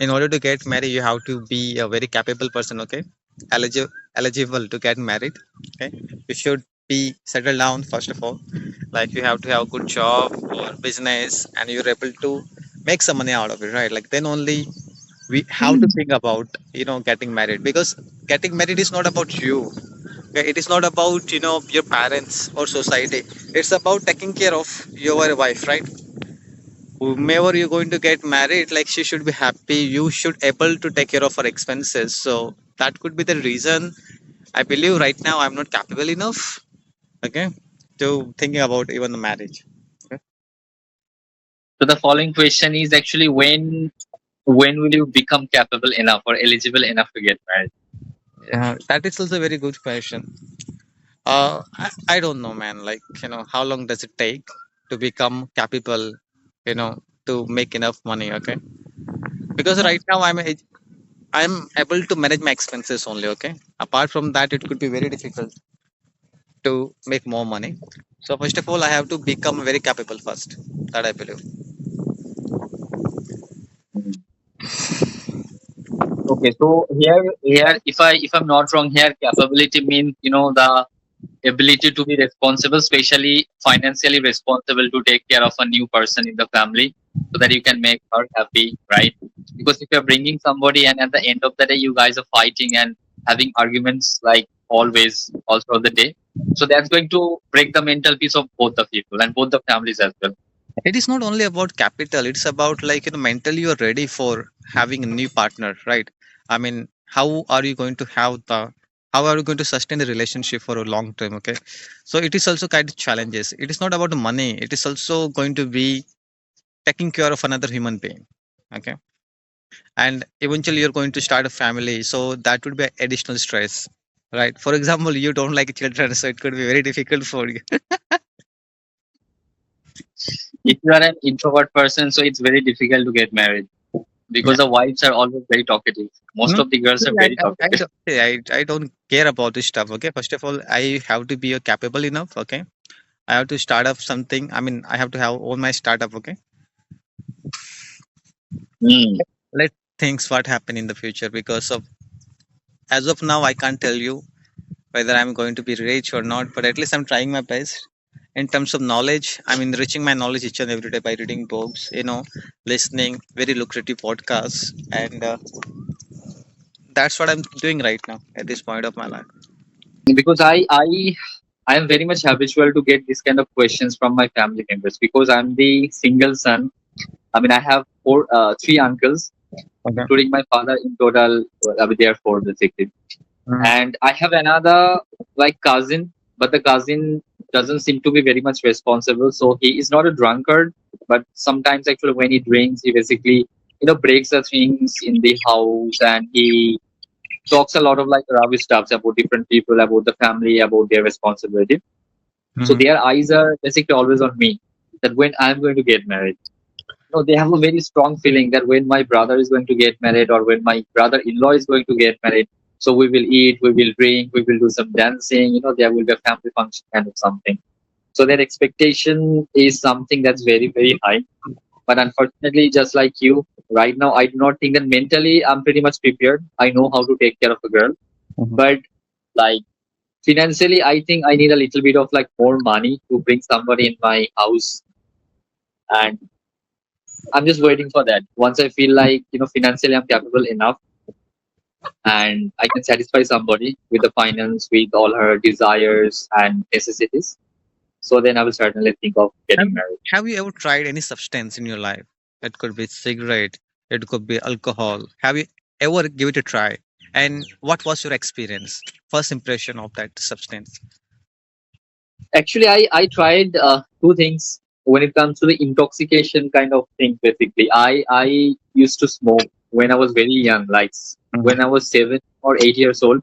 in order to get married, you have to be a very capable person. Okay, eligible to get married. Okay, you should be settled down first of all. Like you have to have a good job or business, and you're able to make some money out of it, right? Like then only we have to think about getting married, because getting married is not about you. Okay? It is not about your parents or society. It's about taking care of your wife, right? Whomever you're going to get married, like she should be happy, you should able to take care of her expenses. So that could be the reason I believe right now I'm not capable enough, okay, to thinking about even the marriage. Okay? So the following question is actually when will you become capable enough or eligible enough to get married? Yeah, that is also a very good question. I don't know, man. Like, how long does it take to become capable, to make enough money? Okay, because right now I'm able to manage my expenses only. Okay, apart from that, it could be very difficult to make more money. So first of all, I have to become very capable first. That I believe. Okay, so here, if I'm not wrong, here capability means the ability to be responsible, especially financially responsible, to take care of a new person in the family, so that you can make her happy, right? Because if you're bringing somebody and at the end of the day you guys are fighting and having arguments like always all throughout the day, so that's going to break the mental peace of both the people and both the families as well. It is not only about capital. It's about like mentally you're ready for having a new partner, right? I mean, how are you going to sustain the relationship for a long term? Okay, so it is also kind of challenges. It is not about the money. It is also going to be taking care of another human being. Okay, and eventually you're going to start a family, so that would be additional stress, right? For example, you don't like children, so it could be very difficult for you. If you are an introvert person, so it's very difficult to get married because the wives are always very talkative. Most Mm, of the girls see, are very talkative. I don't care about this stuff. Okay, first of all, I have to be capable enough. Okay, I have to start up something. I mean, I have to have own my startup. Okay, Hmm. let things what happen in the future, because of as of now, I can't tell you whether I'm going to be rich or not. But at least I'm trying my best. In terms of knowledge, I'm enriching my knowledge each and every day by reading books. Listening very lucrative podcasts, and that's what I'm doing right now at this point of my life. Because I am very much habitual to get this kind of questions from my family members because I'm the single son. I mean, I have three uncles, Okay. including my father. In total, I mean, there are four basically, Mhm. and I have another like cousin, but the cousin doesn't seem to be very much responsible. So he is not a drunkard, but sometimes actually when he drinks, he basically breaks the things in the house, and he talks a lot of like rubbish stuffs about different people, about the family, about their responsibility. So Mhm. their eyes are basically always on me. That when I'm going to get married, they have a very strong feeling that when my brother is going to get married or when my brother-in-law is going to get married, so we will eat, we will drink, we will do some dancing. There will be a family function kind of something. So their expectation is something that's very very high. But unfortunately, just like you, right now I do not think that mentally I'm pretty much prepared. I know how to take care of a girl, Mhm. but like financially, I think I need a little bit of like more money to bring somebody in my house, and I'm just waiting for that. Once I feel like financially I'm capable enough and I can satisfy somebody with the finance, with all her desires and necessities, so then I will certainly think of Have getting married. Have you ever tried any substance in your life? It could be cigarette, it could be alcohol. Have you ever give it a try? And what was your experience? First impression of that substance? Actually, I tried two things when it comes to the intoxication kind of thing. Basically, I used to smoke when I was very young, like when I Mhm. was 7 or 8 years old.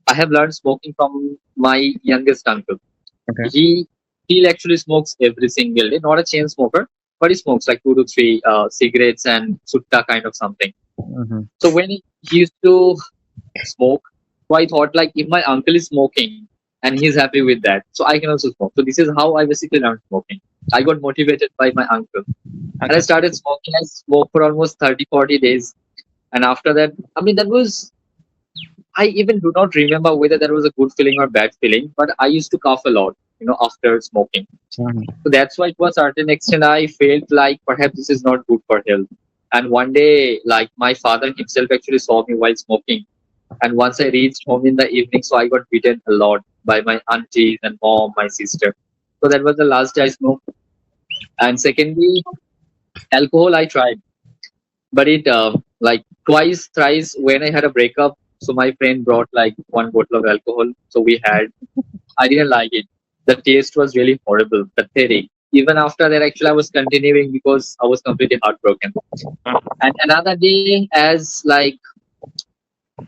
I have learned smoking from my youngest uncle. Okay. He actually smokes every single day. Not a chain smoker, but he smokes like 2 to 3 cigarettes and sutta kind of something. Hmm. So when he used to smoke, so I thought like if my uncle is smoking and he's happy with that, so I can also smoke. So this is how I basically learned smoking. I got motivated by my uncle and I Okay. started smoking. I smoked for almost 30, 40 days. And after that, I mean, that was, I even do not remember whether that was a good feeling or bad feeling, but I used to cough a lot, after smoking. Mhm. So that's why to a certain extent I felt like perhaps this is not good for health. And one day, like my father himself actually saw me while smoking. And once I reached home in the evening, so I got beaten a lot by my aunties and mom, my sister. So that was the last day I smoked. And secondly, alcohol I tried, but it like twice, thrice when I had a breakup. So my friend brought like one bottle of alcohol. So we had. I didn't like it. The taste was really horrible, pathetic. Even after that, actually, I was continuing because I was completely heartbroken. And another day, as like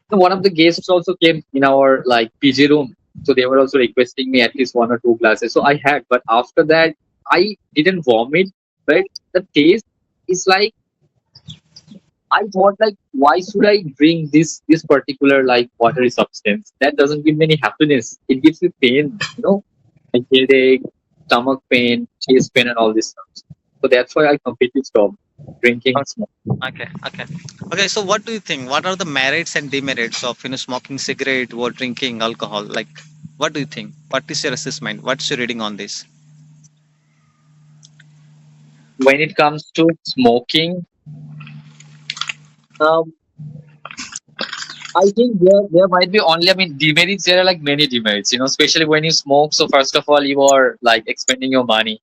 one of the guests also came in our like PG room, so they were also requesting me at least one or two glasses. So I had, but after that, I didn't vomit. But the taste is like I thought like, why should I drink this particular like watery substance? That doesn't give me any happiness. It gives me pain, like headache, stomach pain, chest pain, and all this stuff. So that's why I completely stopped drinking and smoking. Okay, okay, okay. So, what do you think? What are the merits and demerits of smoking cigarette or drinking alcohol? Like, what do you think? What is your assessment? What's your reading on this? When it comes to smoking, um, I think there might be only, I mean, demerits. There are like many demerits, especially when you smoke. So first of all, you are like expending your money.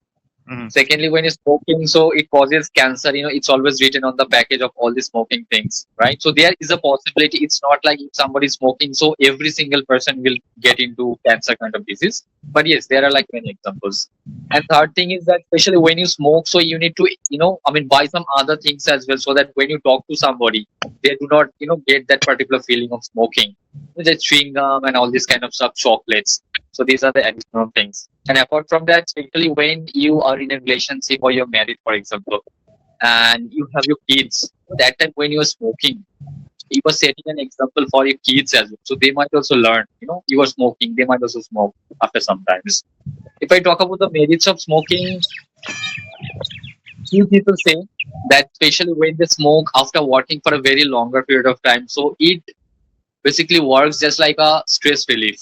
Hmm. Secondly, when you're smoking, so it causes cancer. It's always written on the package of all the smoking things, right? So there is a possibility. It's not like if somebody's smoking, so every single person will get into cancer kind of disease. But yes, there are like many examples. And third thing is that especially when you smoke, so you need to, I mean, buy some other things as well, so that when you talk to somebody, they do not, get that particular feeling of smoking. Just chewing gum and all this kind of stuff, chocolates. So these are the additional things. And apart from that, especially when you are in a relationship or you're married, for example, and you have your kids, that time when you're smoking, you are setting an example for your kids as well. So they might also learn, you are smoking, they might also smoke after some times. If I talk about the merits of smoking, few people say that especially when they smoke after working for a very longer period of time, so it basically works just like a stress relief.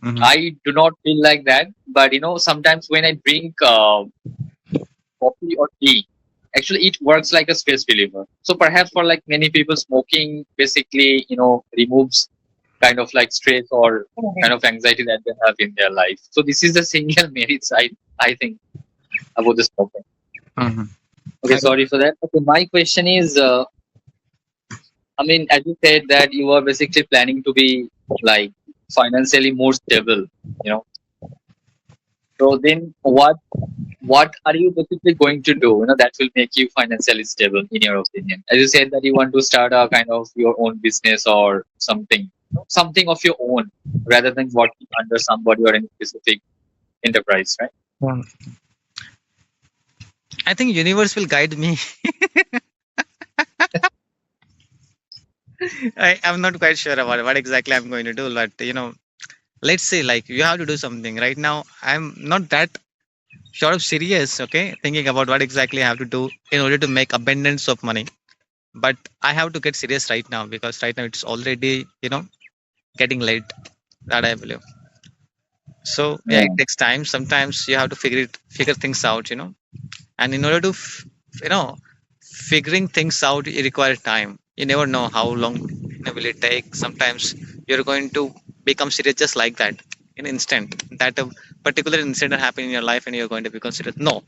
Hmm. I do not feel like that, but sometimes when I drink coffee or tea, actually it works like a stress reliever. So perhaps for like many people, smoking basically removes kind of like stress or kind of anxiety that they have in their life. So this is the single merits I think about the smoking. Hmm. Okay, sorry for that. Okay, my question is, I mean, as you said that you are basically planning to be like financially more stable, you know. So then, what are you basically going to do? That will make you financially stable, in your opinion. As you said that you want to start a kind of your own business or something, something of your own, rather than working under somebody or any specific enterprise, right? I think universe will guide me. I'm not quite sure about what exactly I'm going to do, but let's say like you have to do something right now. I'm not that sort of serious, okay, thinking about what exactly I have to do in order to make abundance of money. But I have to get serious right now because right now it's already getting late. That I believe. So yeah, it Mm. takes time. Sometimes you have to figure things out, and in order to figuring things out, it requires time. You never know how long will it take. Sometimes you're going to become serious just like that in instant. That a particular incident happened in your life, and you're going to be considered. No,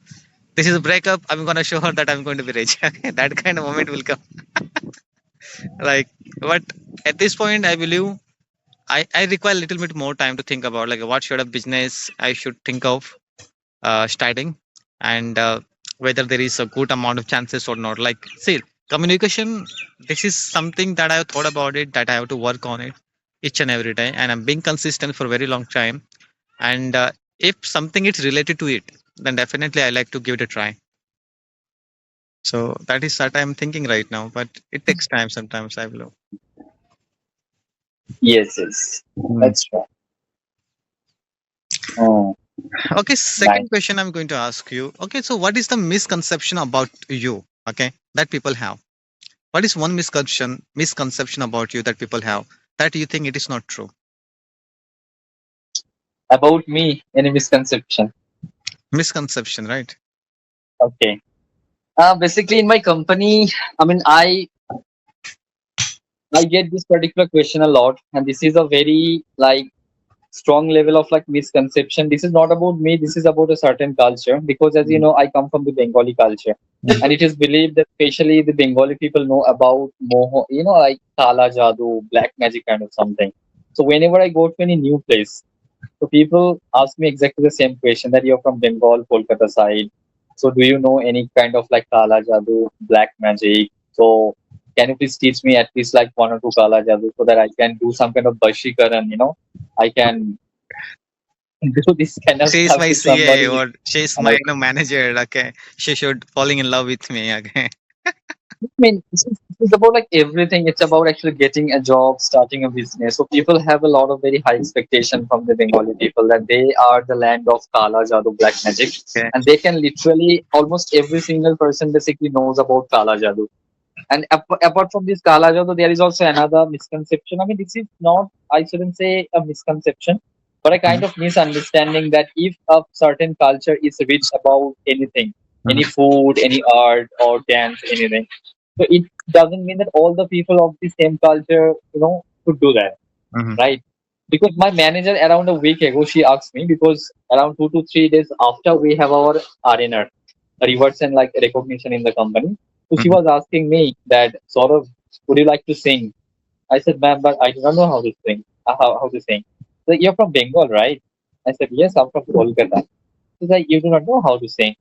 this is a breakup. I'm gonna show her that I'm going to be rich. Okay, that kind of moment will come. Like, but at this point, I believe I require a little bit more time to think about like what sort of business I should think of starting, and whether there is a good amount of chances or not. Like, see, communication. This is something that I have thought about it. That I have to work on it each and every day, and I'm being consistent for a very long time. And if something is related to it, then definitely I like to give it a try. So that is what I'm thinking right now, but it takes time sometimes. I believe. Yes, yes, Mm. that's right. Oh, Okay, nice. second question I'm going to ask you. Okay, so what is the misconception about you? Okay, that people have. What is one misconception about you that people have that you think it is not true? About me, any misconception? Misconception, right? Okay. Basically, in my company, I mean, I get this particular question a lot, and this is a very like strong level of like misconception. This is not about me. This is about a certain culture because, as you Mhm. know, I come from the Bengali culture, and it is believed that especially the Bengali people know about moho, like kala jadoo, black magic kind of something. So whenever I go to any new place, so people ask me exactly the same question that you're from Bengal, Kolkata side. So do you know any kind of like kala jadoo, black magic? So can you please teach me at least like one or two kala jadoo so that I can do some kind of bashikaran, I can do this kind of She is stuff my with CA somebody. or she is my I manager. Okay, she should falling in love with me. Okay. mean, this is about like everything. It's about actually getting a job, starting a business. So people have a lot of very high expectation from the Bengali people that they are the land of Kala Jadoo, black magic, Okay. and they can literally almost every single person basically knows about Kala Jadoo. And apart from this Kala Jadoo, there is also another misconception. I mean, this is not, I shouldn't say a misconception, but a kind Mhm. of misunderstanding that if a certain culture is rich about anything, any Mhm. food, any art or dance, anything, so it doesn't mean that all the people of the same culture, could do that, Mhm. right? Because my manager around a week ago, she asked me because around 2 to 3 days after we have our RNR, rewards and like recognition in the company. So she Mhm. was asking me that sort of, would you like to sing? I said, ma'am, but I do not know how to sing. How to sing? So you're from Bengal, right? I said, yes, I'm from Kolkata. She's like, you do not know how to sing.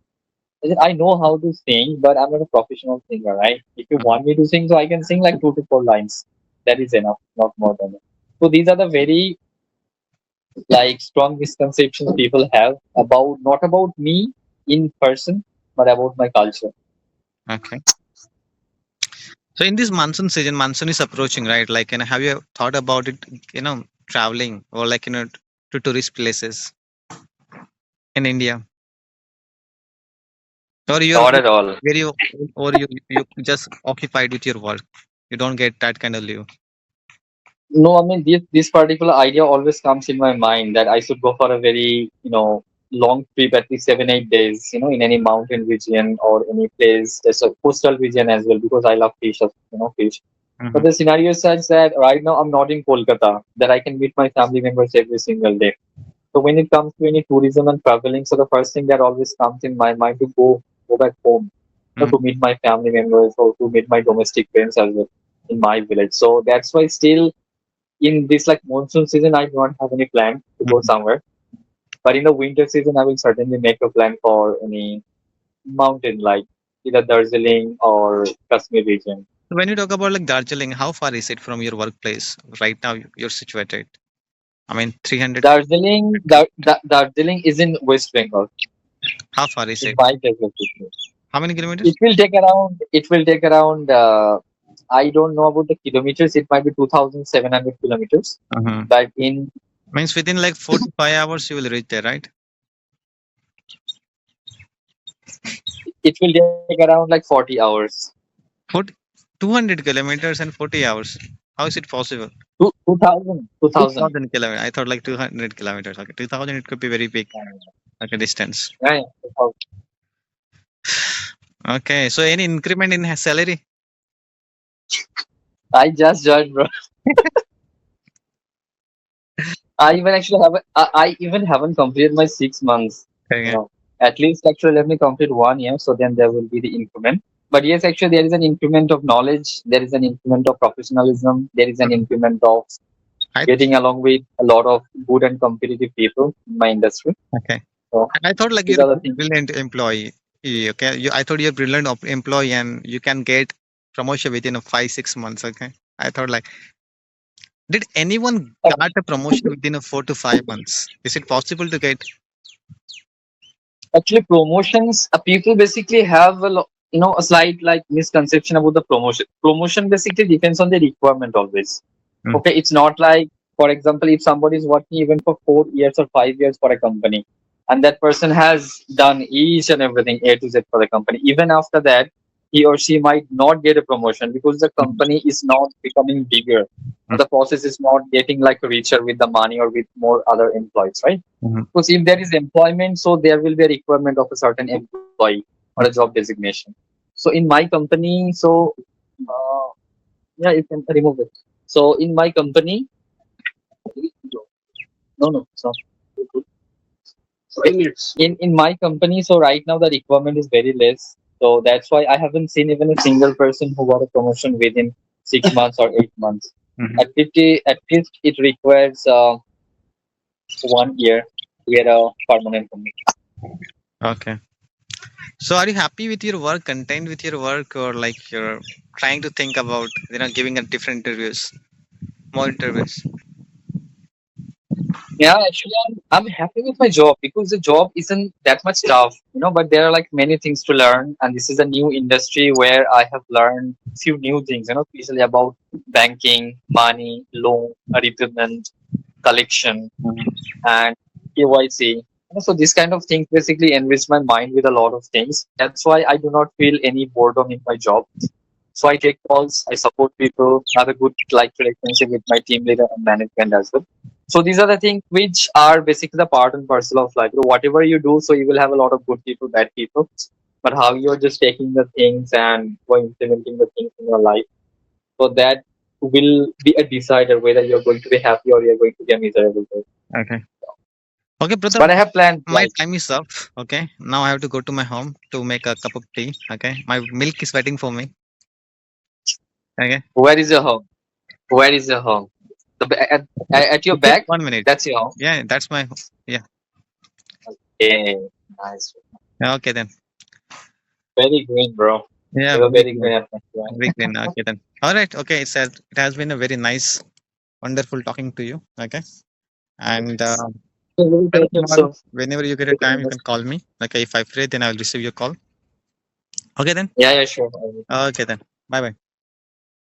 I said, I know how to sing, but I'm not a professional singer, right? If you Mhm. want me to sing, so I can sing like 2 to 4 lines. That is enough, not more than that. So these are the very like strong misconceptions people have about not about me in person, but about my culture. Okay. So in this monsoon season, monsoon is approaching, right? Like, have you thought about it? Traveling or like to tourist places in India, or you're Not at all. where you or you just occupied with your work. You don't get that kind of leave. No, I mean this particular idea always comes in my mind that I should go for a very long trip, at least 7 8 days, in any mountain region or any place. There's a coastal region as well because I love fish, fish. But Hmm. the scenario is such that right now I'm not in Kolkata, that I can meet my family members every single day. So when it comes to any tourism and traveling, so the first thing that always comes in my mind to go back home, to Hmm. meet my family members or to meet my domestic friends as well in my village. So that's why still in this like monsoon season, I do not have any plan to go Hmm. somewhere. But in the winter season, I will certainly make a plan for any mountain like either Darjeeling or Kashmir region. When you talk about like Darjeeling, how far is it from your workplace right now? You're situated. I mean, 300 Darjeeling is in West Bengal. How far is In it? my geography. How many kilometers? It will take around I don't know about the kilometers. It might be 2,700 kilometers. Uh-huh. But in Means within like 4 to 5 hours you will reach there, right? it will take around like 40 hours. 40, 200 kilometers and 40 hours. How is it possible? 2000. 2000 kilometers. I thought like 200 kilometers. Okay, 2000 it could be very big, like a distance. Yeah, yeah, 2000. Okay, so any increment in salary? I just joined, bro. I even haven't completed my 6 months. You Okay. know, at least actually let me complete 1 year, so then there will be the increment. But yes, actually there is an increment of knowledge. There is an increment of professionalism. There is an Mhm. increment of I getting along with a lot of good and competitive people in my industry. okay. So I thought like these you're are the a things. brilliant employee. Okay, I thought you're a brilliant employee and you can get promotion within a 5 6 months. Okay, I thought like, did anyone got a promotion within a 4 to 5 months? Is it possible to get? Actually, promotions, people basically have a slight like misconception about the promotion. Promotion basically depends on the requirement always. Mm, Okay, it's not like, for example, if somebody is working even for 4 years or 5 years for a company, and that person has done each and everything A to Z for the company. Even after that, he or she might not get a promotion because the Mhm. company is not becoming bigger. The process is not getting like richer with the money or with more other employees, right? Mhm. Because if there is employment, so there will be a requirement of a certain employee or a job designation. So in my company, so uh, yeah, you can remove it. So in my company, no, no, so in my company, so right now the requirement is very less. So that's why I haven't seen even a single person who got a promotion within 6 months or 8 months. Mhm. At least it requires 1 year to get a permanent promotion. Okay. So are you happy with your work, content with your work, or like you're trying to think about, giving a different interviews, more interviews? Yeah, actually, I'm happy with my job because the job isn't that much tough, but there are like many things to learn. And this is a new industry where I have learned few new things, especially about banking, money, loan, repayment, collection, Mhm. and KYC. So this kind of things basically enrich my mind with a lot of things. That's why I do not feel any boredom in my job. So I take calls, I support people, have a good like relationship with my team leader and management as well. So these are the things which are basically the part and parcel of life. So whatever you do, so you will have a lot of good people, bad people. But how you're just taking the things and implementing the things in your life. So that will be a decider whether you're going to be happy or you're going to be a miserable person. Okay. Okay, brother. But I have planned My like, time is up. Okay. Now I have to go to my home to make a cup of tea. Okay. My milk is waiting for me. Okay. where is your home? Where is your home? At your Just back, 1 minute. that's your home. Yeah, that's my. Yeah. Okay, nice. Okay then. Very green, bro. Yeah, You have a very very clean. green atmosphere. Very clean. Okay then. All right. Okay. It has been a very nice, wonderful talking to you. Okay. And So we'll well, take it tomorrow, soon. whenever you get a time, you can call me. Okay. If I'm free, then I'll receive your call. Okay then. Yeah, yeah, sure. Okay then. Bye bye.